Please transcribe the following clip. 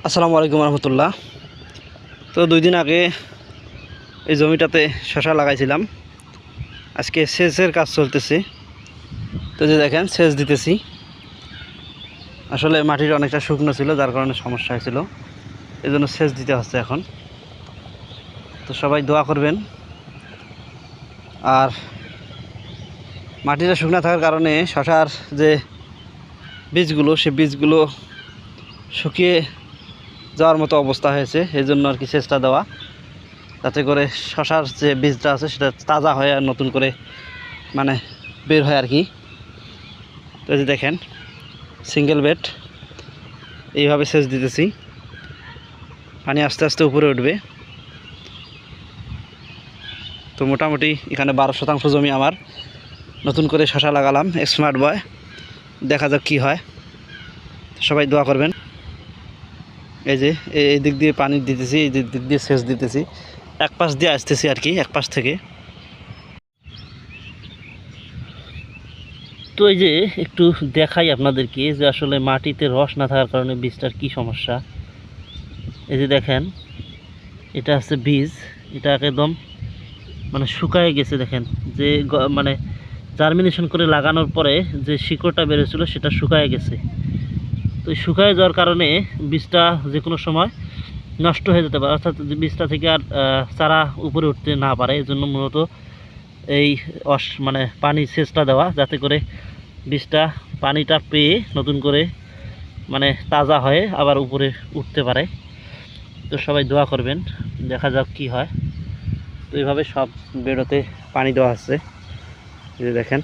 আসসালামু আলাইকুম রহমতুল্লাহ। তো 2 দিন আগে এই জমিটাতে শশা লাগাইছিলাম। আজকে সেচের কাজ চলতেছে। তো যে দেখেন সেচ দিতেছি। আসলে মাটির অনেকটা শুকনো ছিল, যার কারণে সমস্যা হয়েছিল, এই জন্য সেচ দিতে হচ্ছে এখন। তো সবাই দোয়া করবেন। আর মাটিটা শুকনো থাকার কারণে শশার যে বীজগুলো, সে বীজগুলো শুকিয়ে যাওয়ার মতো অবস্থা হয়েছে, এই জন্য আর কি সেচটা দেওয়া, যাতে করে শশার যে বীজটা আছে সেটা তাজা হয়ে আর নতুন করে মানে বের হয় আর কি। তো এই যে দেখেন সিঙ্গেল বেড, এইভাবে সেচ দিতেছি। পানি আস্তে আস্তে উপরে উঠবে। তো মোটামুটি এখানে 12% জমি আমার। নতুন করে শশা লাগালাম স্মার্ট বয়, দেখা যাক কী হয়। সবাই দোয়া করবেন। এই যে এই দিক দিয়ে পানি দিতেছি, এই দিক দিয়ে সেচ দিতেছি, এক পাশ দিয়ে আসতেছি আর কি, এক পাশ থেকে। তো এই যে একটু দেখাই আপনাদেরকে যে আসলে মাটিতে রস না থাকার কারণে বীজটার কি সমস্যা। এই যে দেখেন, এটা আছে বীজ, এটা একদম মানে শুকায় গেছে। দেখেন যে মানে জার্মিনেশন করে লাগানোর পরে যে শিকড়টা বেরোছিল সেটা শুকায় গেছে। তো শুকায় যাওয়ার কারণে বীজটা যে কোনো সময় নষ্ট হয়ে যেতে পারে, অর্থাৎ বীজটা থেকে আর চারা উপরে উঠতে না পারে। এই জন্য মূলত এই মানে পানি সেচটা দেওয়া, যাতে করে বীজটা পানিটা পেয়ে নতুন করে মানে তাজা হয়ে আবার উপরে উঠতে পারে। তো সবাই দোয়া করবেন, দেখা যাক কি হয়। তো এইভাবে সব বেড়োতে পানি দেওয়া হচ্ছে, এই যে দেখেন।